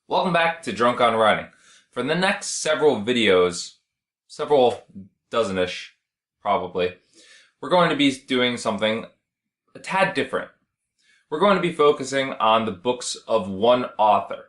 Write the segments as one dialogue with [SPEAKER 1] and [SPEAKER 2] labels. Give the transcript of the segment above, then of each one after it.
[SPEAKER 1] Welcome back to Drunk on Writing. For the next several videos, several dozen-ish probably, we're going to be doing something a tad different. We're going to be focusing on the books of one author,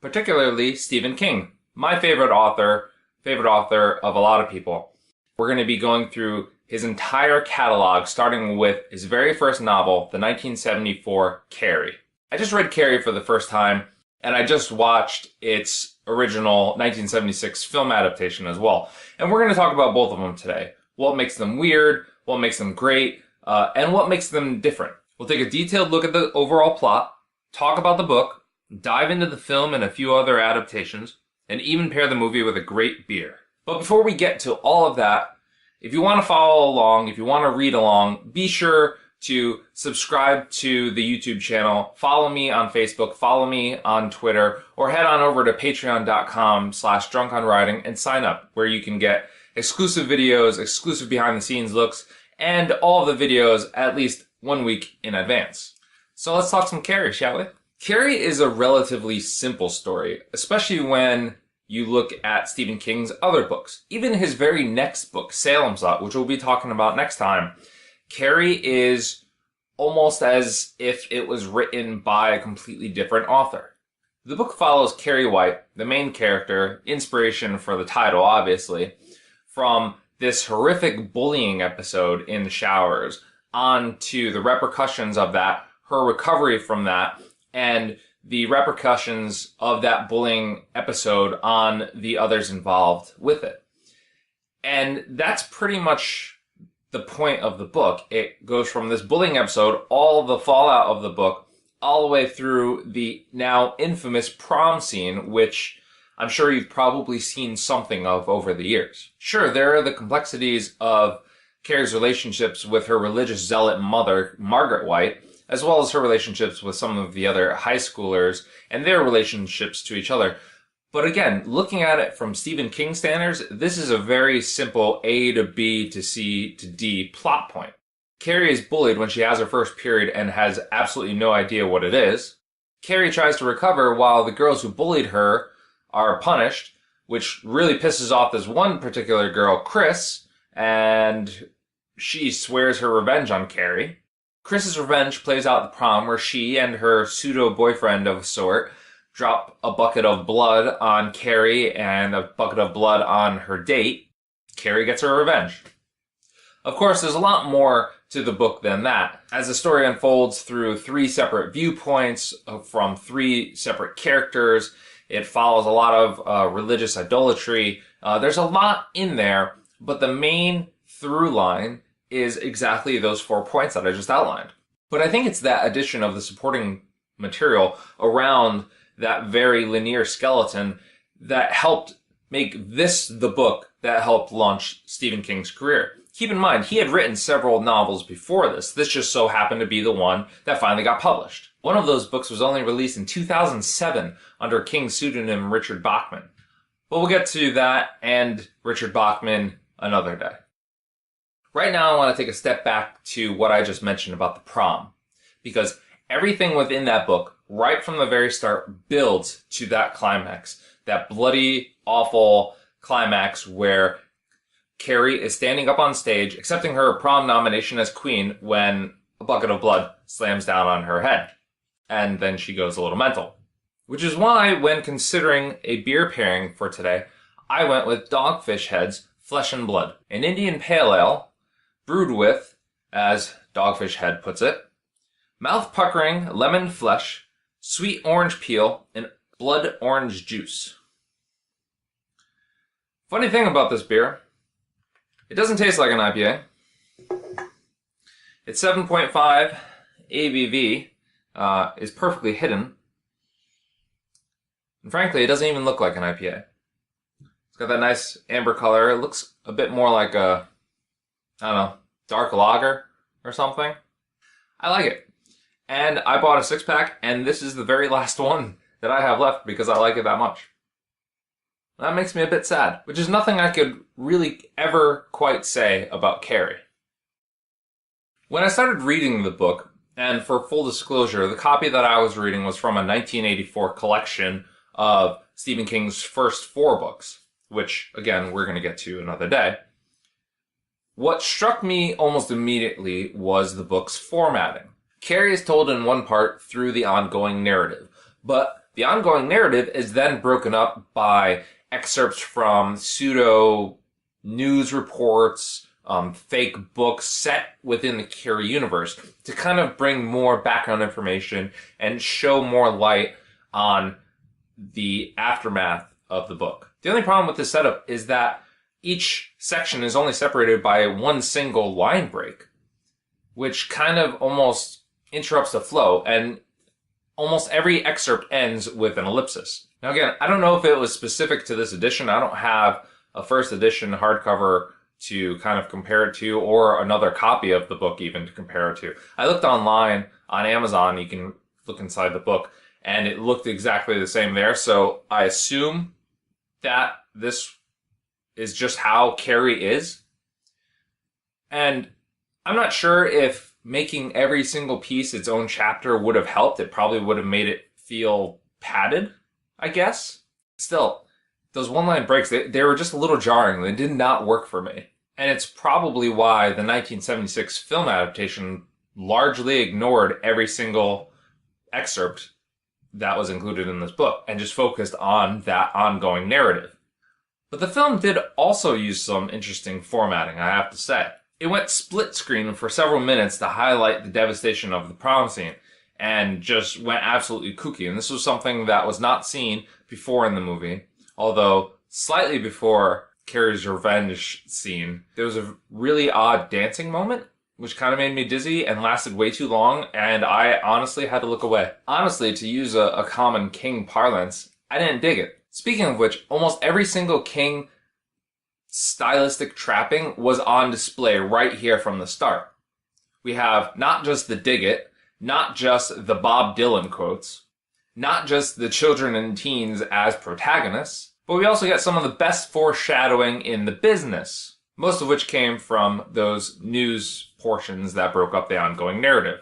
[SPEAKER 1] particularly Stephen King, my favorite author of a lot of people. We're going to be going through his entire catalog, starting with his very first novel, the 1974 Carrie. I just read Carrie for the first time, and I just watched its original 1976 film adaptation as well. And we're going to talk about both of them today. What makes them weird, what makes them great, and what makes them different. We'll take a detailed look at the overall plot, talk about the book, dive into the film and a few other adaptations, and even pair the movie with a great beer. But before we get to all of that, if you want to follow along, if you want to read along, be sure to subscribe to the YouTube channel, follow me on Facebook, follow me on Twitter, or head on over to patreon.com/drunkonwriting and sign up, where you can get exclusive videos, exclusive behind-the-scenes looks, and all of the videos at least 1 week in advance. So let's talk some Carrie, shall we? Carrie is a relatively simple story, especially when you look at Stephen King's other books. Even his very next book, Salem's Lot, which we'll be talking about next time, Carrie is almost as if it was written by a completely different author. The book follows Carrie White, the main character, inspiration for the title, obviously, from this horrific bullying episode in the showers, on to the repercussions of that, her recovery from that, and the repercussions of that bullying episode on the others involved with it. And that's pretty much the point of the book. It goes from this bullying episode, all the fallout of the book, all the way through the now infamous prom scene, which I'm sure you've probably seen something of over the years. Sure, there are the complexities of Carrie's relationships with her religious zealot mother, Margaret White, as well as her relationships with some of the other high schoolers and their relationships to each other. But again, looking at it from Stephen King standards, this is a very simple A to B to C to D plot point. Carrie is bullied when she has her first period and has absolutely no idea what it is. Carrie tries to recover while the girls who bullied her are punished, which really pisses off this one particular girl, Chris, and she swears her revenge on Carrie. Chris's revenge plays out at the prom, where she and her pseudo-boyfriend of a sort drop a bucket of blood on Carrie and a bucket of blood on her date. Carrie gets her revenge. Of course, there's a lot more to the book than that. As the story unfolds through 3 separate viewpoints from 3 separate characters, it follows a lot of religious idolatry. There's a lot in there, but the main through line is exactly those 4 points that I just outlined. But I think it's that addition of the supporting material around that very linear skeleton that helped make this the book that helped launch Stephen King's career. Keep in mind, he had written several novels before this. This just so happened to be the one that finally got published. One of those books was only released in 2007 under King's pseudonym Richard Bachman. But we'll get to that and Richard Bachman another day. Right now, I want to take a step back to what I just mentioned about the prom, because everything within that book, right from the very start, builds to that climax, that bloody, awful climax where Carrie is standing up on stage, accepting her prom nomination as queen when a bucket of blood slams down on her head. And then she goes a little mental. Which is why, when considering a beer pairing for today, I went with Dogfish Head's Flesh and Blood, an Indian pale ale brewed with, as Dogfish Head puts it, mouth-puckering lemon flesh, sweet orange peel, and blood orange juice. Funny thing about this beer, it doesn't taste like an IPA. It's 7.5 ABV, is perfectly hidden. And frankly, it doesn't even look like an IPA. It's got that nice amber color. It looks a bit more like a, I don't know, dark lager or something. I like it. And I bought a 6-pack, and this is the very last one that I have left because I like it that much. That makes me a bit sad, which is nothing I could really ever quite say about Carrie. When I started reading the book, and for full disclosure, the copy that I was reading was from a 1984 collection of Stephen King's first 4 books, which, again, we're going to get to another day. What struck me almost immediately was the book's formatting. Carrie is told in one part through the ongoing narrative, but the ongoing narrative is then broken up by excerpts from pseudo news reports, fake books set within the Carrie universe to kind of bring more background information and show more light on the aftermath of the book. The only problem with this setup is that each section is only separated by one single line break, which kind of almost interrupts the flow, and almost every excerpt ends with an ellipsis. Now again, I don't know if it was specific to this edition. I don't have a first edition hardcover to kind of compare it to, or another copy of the book even to compare it to. I looked online on Amazon, you can look inside the book, and it looked exactly the same there, so I assume that this is just how Carrie is. And I'm not sure if making every single piece its own chapter would have helped. It probably would have made it feel padded, I guess. Still, those one-line breaks, they were just a little jarring. They did not work for me. And it's probably why the 1976 film adaptation largely ignored every single excerpt that was included in this book and just focused on that ongoing narrative. But the film did also use some interesting formatting, I have to say. It went split screen for several minutes to highlight the devastation of the prom scene, and just went absolutely kooky. And this was something that was not seen before in the movie, although slightly before Carrie's revenge scene, there was a really odd dancing moment, which kind of made me dizzy and lasted way too long, and I honestly had to look away. Honestly, to use a common King parlance, I didn't dig it. Speaking of which, almost every single King stylistic trapping was on display right here from the start. We have not just the dig it, not just the Bob Dylan quotes, not just the children and teens as protagonists, but we also get some of the best foreshadowing in the business, most of which came from those news portions that broke up the ongoing narrative.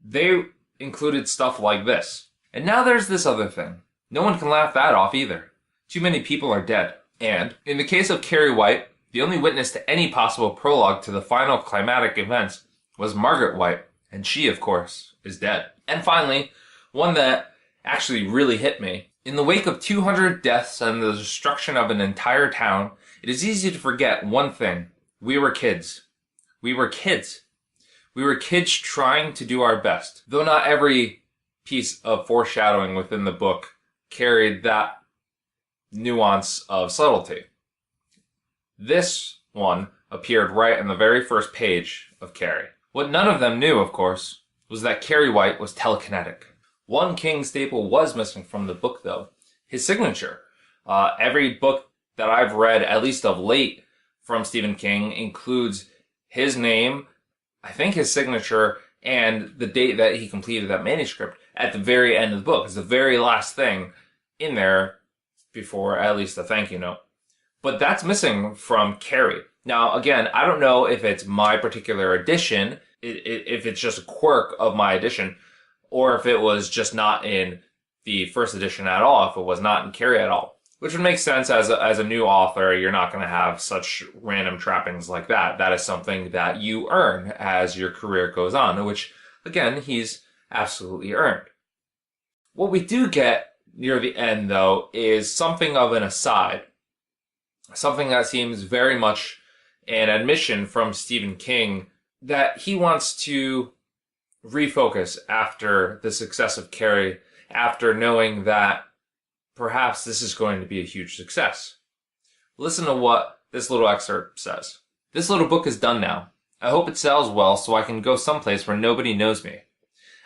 [SPEAKER 1] They included stuff like this. And now there's this other thing. No one can laugh that off either. Too many people are dead. And, in the case of Carrie White, the only witness to any possible prologue to the final climatic events was Margaret White, and she, of course, is dead. And finally, one that actually really hit me. In the wake of 200 deaths and the destruction of an entire town, it is easy to forget one thing. We were kids. We were kids. We were kids trying to do our best. Though not every piece of foreshadowing within the book carried that nuance of subtlety. This one appeared right on the very first page of Carrie. What none of them knew, of course, was that Carrie White was telekinetic. One King staple was missing from the book, though. His signature. Every book that I've read, at least of late, from Stephen King includes his name, I think his signature, and the date that he completed that manuscript at the very end of the book. It's the very last thing in there before at least a thank you note. But that's missing from Carrie. Now, again, I don't know if it's my particular edition, if it's just a quirk of my edition, or if it was just not in the first edition at all, if it was not in Carrie at all. Which would make sense as a new author. You're not going to have such random trappings like that. That is something that you earn as your career goes on, which, again, he's absolutely earned. What we do get near the end, though, is something of an aside. Something that seems very much an admission from Stephen King that he wants to refocus after the success of Carrie, after knowing that perhaps this is going to be a huge success. Listen to what this little excerpt says. This little book is done now. I hope it sells well so I can go someplace where nobody knows me.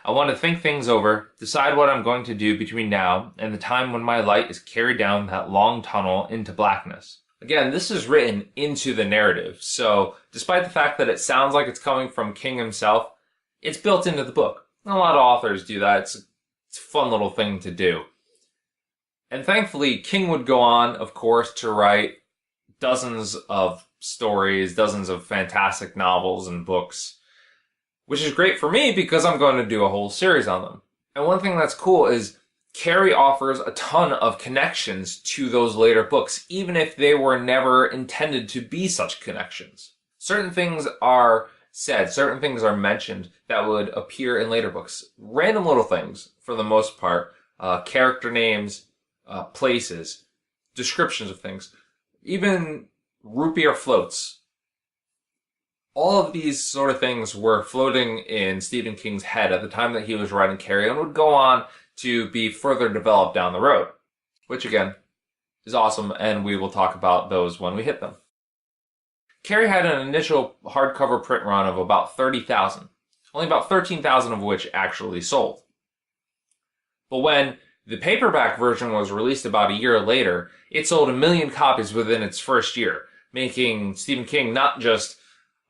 [SPEAKER 1] I want to think things over, decide what I'm going to do between now and the time when my light is carried down that long tunnel into blackness. Again, this is written into the narrative, so despite the fact that it sounds like it's coming from King himself, it's built into the book. And a lot of authors do that. It's a fun little thing to do. And thankfully, King would go on, of course, to write dozens of stories, dozens of fantastic novels and books, which is great for me because I'm going to do a whole series on them. And one thing that's cool is Carrie offers a ton of connections to those later books, even if they were never intended to be such connections. Certain things are said, certain things are mentioned that would appear in later books. Random little things, for the most part. Character names, places, descriptions of things. Even root beer floats. All of these sort of things were floating in Stephen King's head at the time that he was writing Carrie and would go on to be further developed down the road. Which, again, is awesome, and we will talk about those when we hit them. Carrie had an initial hardcover print run of about 30,000, only about 13,000 of which actually sold. But when the paperback version was released about a year later, it sold 1 million copies within its first year, making Stephen King not just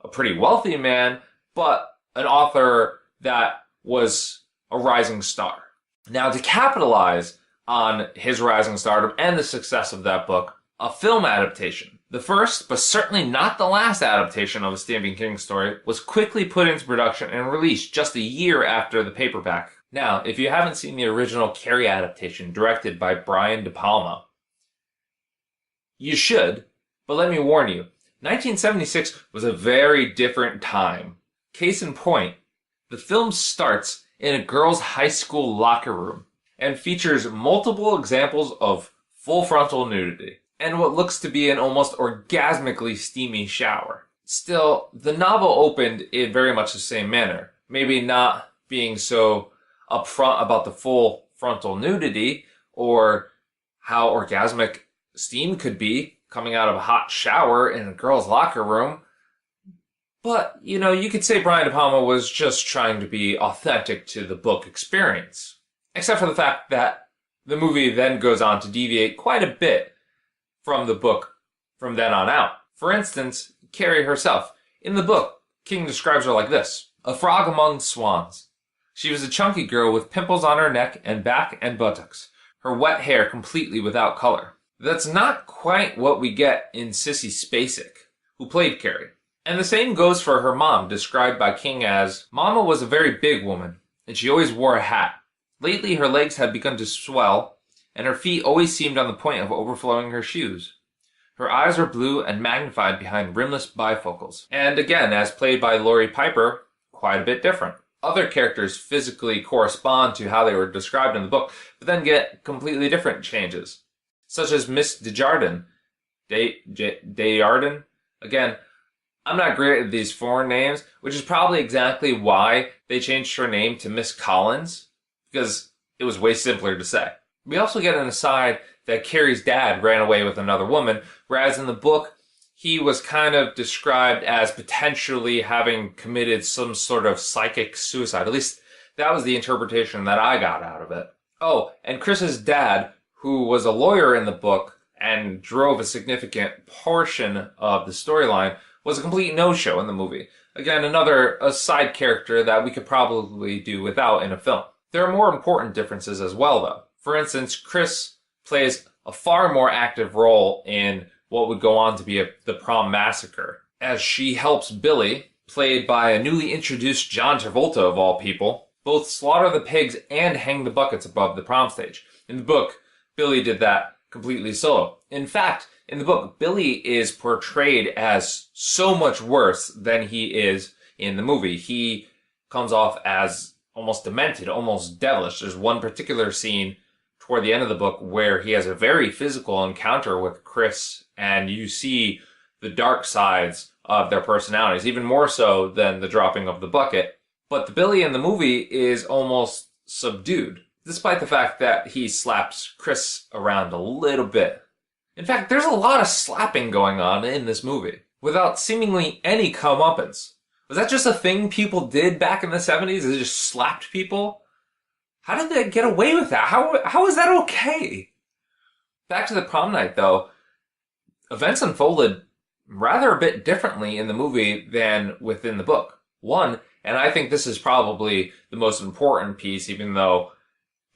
[SPEAKER 1] a pretty wealthy man, but an author that was a rising star. Now, to capitalize on his rising stardom and the success of that book, a film adaptation, the first, but certainly not the last adaptation of a Stephen King story, was quickly put into production and released just a year after the paperback. Now, if you haven't seen the original Carrie adaptation directed by Brian De Palma, you should, but let me warn you, 1976 was a very different time. Case in point, the film starts in a girls' high school locker room and features multiple examples of full frontal nudity and what looks to be an almost orgasmically steamy shower. Still, the novel opened in very much the same manner, maybe not being so upfront about the full frontal nudity or how orgasmic steam could be coming out of a hot shower in a girl's locker room. But, you could say Brian De Palma was just trying to be authentic to the book experience. Except for the fact that the movie then goes on to deviate quite a bit from the book from then on out. For instance, Carrie herself. In the book, King describes her like this: a frog among swans. She was a chunky girl with pimples on her neck and back and buttocks, her wet hair completely without color. That's not quite what we get in Sissy Spacek, who played Carrie. And the same goes for her mom, described by King as, Mama was a very big woman, and she always wore a hat. Lately her legs had begun to swell, and her feet always seemed on the point of overflowing her shoes. Her eyes were blue and magnified behind rimless bifocals. And again, as played by Laurie Piper, quite a bit different. Other characters physically correspond to how they were described in the book, but then get completely different changes. Such as Miss Desjardins. Desjardins? Again, I'm not great at these foreign names, which is probably exactly why they changed her name to Miss Collins, because it was way simpler to say. We also get an aside that Carrie's dad ran away with another woman, whereas in the book, he was kind of described as potentially having committed some sort of psychic suicide. At least that was the interpretation that I got out of it. Oh, and Chris's dad, who was a lawyer in the book and drove a significant portion of the storyline, was a complete no-show in the movie. Again, a side character that we could probably do without in a film. There are more important differences as well, though. For instance, Chris plays a far more active role in what would go on to be the Prom massacre, as she helps Billy, played by a newly introduced John Travolta of all people, both slaughter the pigs and hang the buckets above the prom stage. In the book, Billy did that completely solo. In fact, in the book, Billy is portrayed as so much worse than he is in the movie. He comes off as almost demented, almost devilish. There's one particular scene toward the end of the book where he has a very physical encounter with Chris, and you see the dark sides of their personalities, even more so than the dropping of the bucket. But the Billy in the movie is almost subdued, despite the fact that he slaps Chris around a little bit. In fact, there's a lot of slapping going on in this movie, without seemingly any comeuppance. Was that just a thing people did back in the 70s? They just slapped people? How did they get away with that? How is that okay? Back to the prom night, though. Events unfolded rather a bit differently in the movie than within the book. One, and I think this is probably the most important piece, even though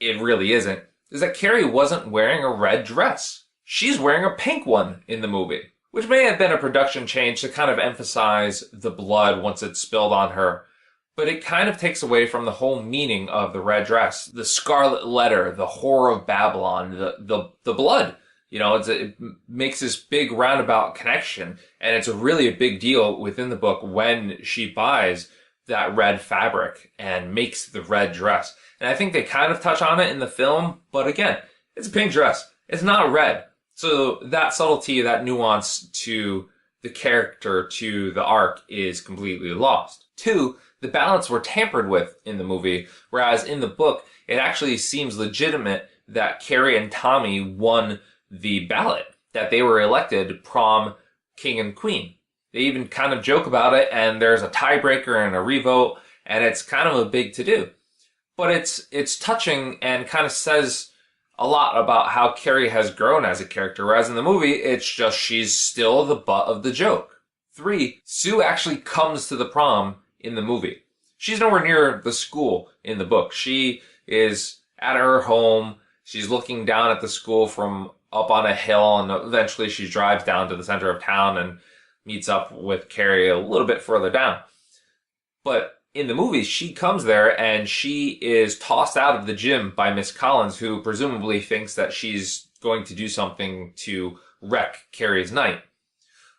[SPEAKER 1] it really isn't, is that Carrie wasn't wearing a red dress. She's wearing a pink one in the movie, which may have been a production change to kind of emphasize the blood once it spilled on her. but it kind of takes away from the whole meaning of the red dress, the scarlet letter, the whore of Babylon, the blood. You know, it makes this big roundabout connection, and it's really a big deal within the book when she buys that red fabric and makes the red dress. And I think they kind of touch on it in the film, but again, it's a pink dress. It's not red. So that subtlety, that nuance to the character, to the arc, is completely lost. 2, the ballots were tampered with in the movie, whereas in the book, it actually seems legitimate that Carrie and Tommy won the ballot, that they were elected prom king and queen. They even kind of joke about it, and there's a tiebreaker and a revote, and it's kind of a big to-do. But it's touching and kind of says a lot about how Carrie has grown as a character, whereas in the movie, it's just she's still the butt of the joke. 3, Sue actually comes to the prom in the movie. She's nowhere near the school in the book. She is at her home. She's looking down at the school from up on a hill, and eventually she drives down to the center of town and meets up with Carrie a little bit further down. But in the movie, she comes there and she is tossed out of the gym by Miss Collins, who presumably thinks that she's going to do something to wreck Carrie's night.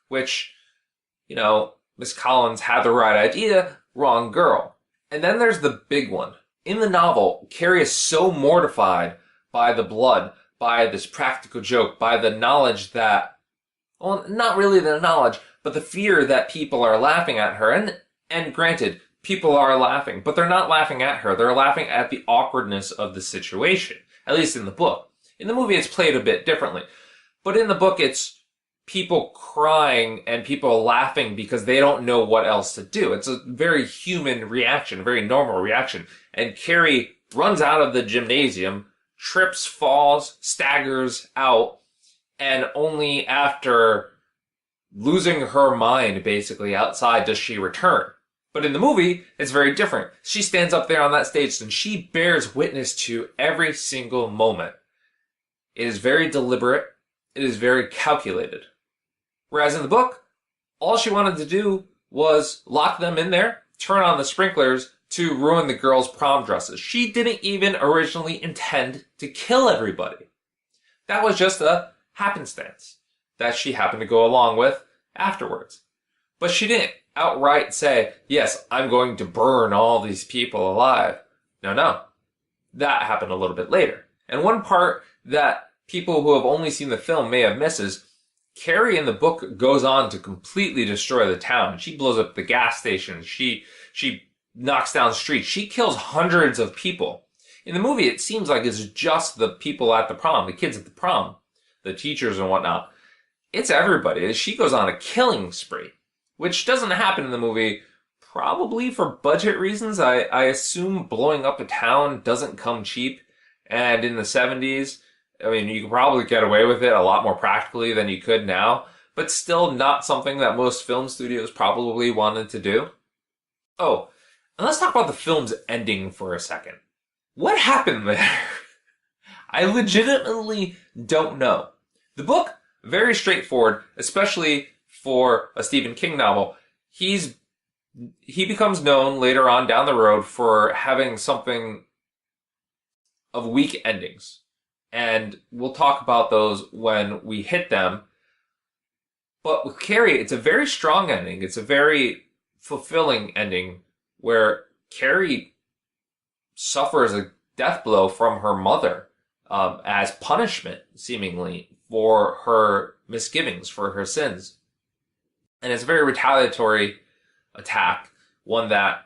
[SPEAKER 1] Which, you know, Miss Collins had the right idea, wrong girl. And then there's the big one. In the novel, Carrie is so mortified by the blood, by this practical joke, by the knowledge that, well, not really the knowledge, but the fear that people are laughing at her. And granted, people are laughing, but they're not laughing at her. They're laughing at the awkwardness of the situation, at least in the book. In the movie, it's played a bit differently. But in the book, it's people crying and people laughing because they don't know what else to do. It's a very human reaction, a very normal reaction. And Carrie runs out of the gymnasium, trips, falls, staggers out, and only after losing her mind, basically, outside does she return. But in the movie, it's very different. She stands up there on that stage and she bears witness to every single moment. It is very deliberate. It is very calculated. Whereas in the book, all she wanted to do was lock them in there, turn on the sprinklers to ruin the girls' prom dresses. She didn't even originally intend to kill everybody. That was just a happenstance that she happened to go along with afterwards. But she didn't outright say, yes, I'm going to burn all these people alive. No. That happened a little bit later. And one part that people who have only seen the film may have missed is Carrie in the book goes on to completely destroy the town. She blows up the gas station. She knocks down streets. She kills hundreds of people. In the movie, it seems like it's just the people at the prom, the kids at the prom, the teachers and whatnot. It's everybody. She goes on a killing spree, which doesn't happen in the movie, probably for budget reasons. I assume blowing up a town doesn't come cheap. And in the 70s, I mean, you could probably get away with it a lot more practically than you could now, but still not something that most film studios probably wanted to do. Oh, and let's talk about the film's ending for a second. What happened there? I legitimately don't know. The book, very straightforward, especially for a Stephen King novel. He becomes known later on down the road for having something of weak endings. And we'll talk about those when we hit them. But with Carrie, it's a very strong ending. It's a very fulfilling ending where Carrie suffers a death blow from her mother as punishment, seemingly, for her misgivings, for her sins. And it's a very retaliatory attack, one that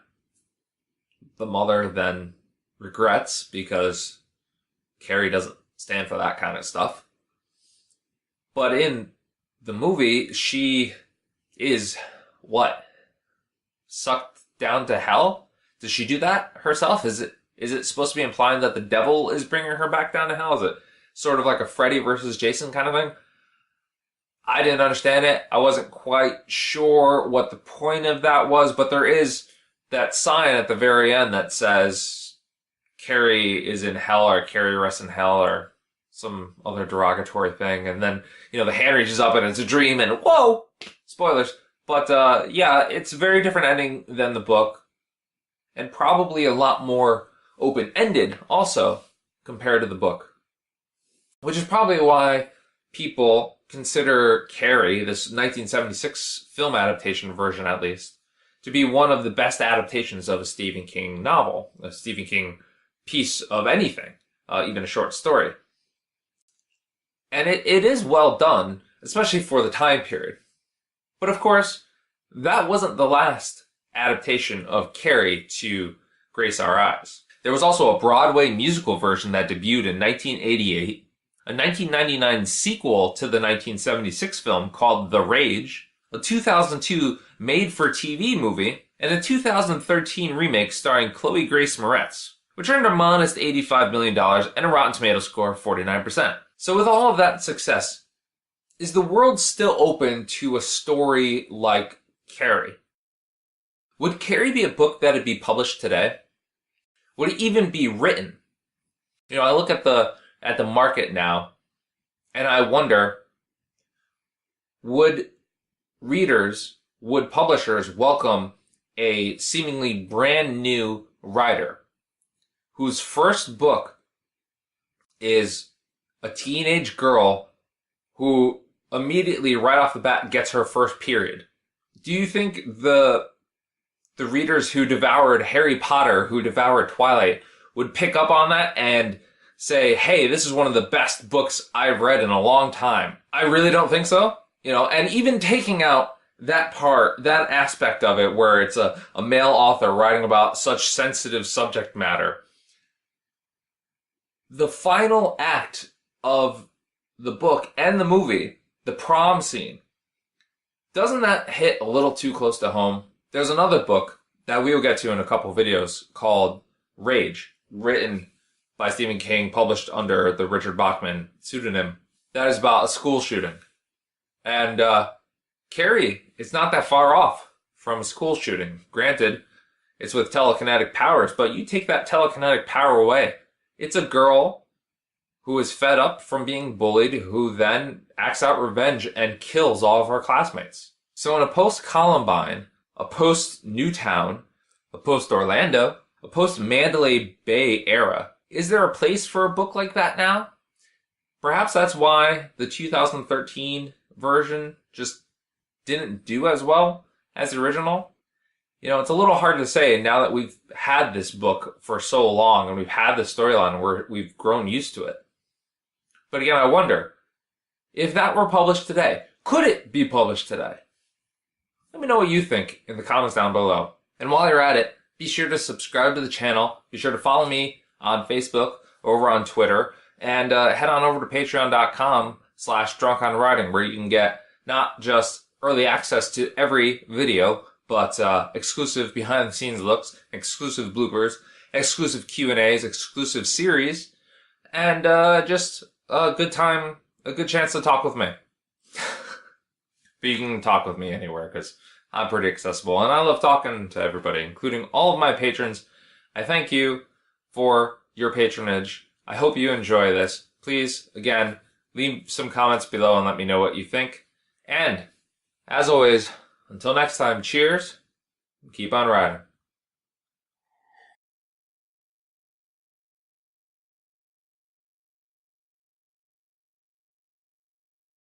[SPEAKER 1] the mother then regrets because Carrie doesn't stand for that kind of stuff. But in the movie, she is, what? Sucked down to hell? Does she do that herself? Is it supposed to be implying that the devil is bringing her back down to hell? Is it sort of like a Freddy versus Jason kind of thing? I didn't understand it. I wasn't quite sure what the point of that was, but there is that sign at the very end that says Carrie is in hell, or Carrie rests in hell, or some other derogatory thing. And then, the hand reaches up and it's a dream and whoa! Spoilers. But, yeah, it's a very different ending than the book. and probably a lot more open-ended also compared to the book. Which is probably why people consider Carrie, this 1976 film adaptation version at least, to be one of the best adaptations of a Stephen King novel, a Stephen King piece of anything, even a short story. And it is well done, especially for the time period. But of course, that wasn't the last adaptation of Carrie to grace our eyes. There was also a Broadway musical version that debuted in 1988, a 1999 sequel to the 1976 film called The Rage, a 2002 made-for-TV movie, and a 2013 remake starring Chloe Grace Moretz, which earned a modest $85 million and a Rotten Tomatoes score of 49%. So with all of that success, is the world still open to a story like Carrie? Would Carrie be a book that'd be published today? Would it even be written? You know, I look at the market now, and I wonder, would publishers welcome a seemingly brand new writer whose first book is a teenage girl who immediately, right off the bat, gets her first period? Do you think the readers who devoured Harry Potter, who devoured Twilight, would pick up on that and say, hey, this is one of the best books I've read in a long time? I really don't think so. You know, and even taking out that part, that aspect of it where it's a male author writing about such sensitive subject matter, the final act of the book and the movie, the prom scene, doesn't that hit a little too close to home? There's another book that we will get to in a couple videos called Rage, written by Stephen King, published under the Richard Bachman pseudonym, that is about a school shooting. And Carrie is not that far off from a school shooting. Granted, it's with telekinetic powers, but you take that telekinetic power away. It's a girl who is fed up from being bullied, who then acts out revenge and kills all of her classmates. So in a post-Columbine, a post-Newtown, a post-Orlando, a post-Mandalay Bay era, is there a place for a book like that now? Perhaps that's why the 2013 version just didn't do as well as the original. You know, it's a little hard to say now that we've had this book for so long and we've had this storyline where we've grown used to it. But again, I wonder, if that were published today, could it be published today? Let me know what you think in the comments down below. And while you're at it, be sure to subscribe to the channel. Be sure to follow me on Facebook, over on Twitter, and head on over to patreon.com/drunkonwriting, where you can get not just early access to every video, but exclusive behind-the-scenes looks, exclusive bloopers, exclusive Q&As, exclusive series, and just a good time, a good chance to talk with me. But you can talk with me anywhere, because I'm pretty accessible, and I love talking to everybody, including all of my patrons. I thank you for your patronage. I hope you enjoy this. Please, again, leave some comments below and let me know what you think. And, as always, until next time, cheers, and keep on riding.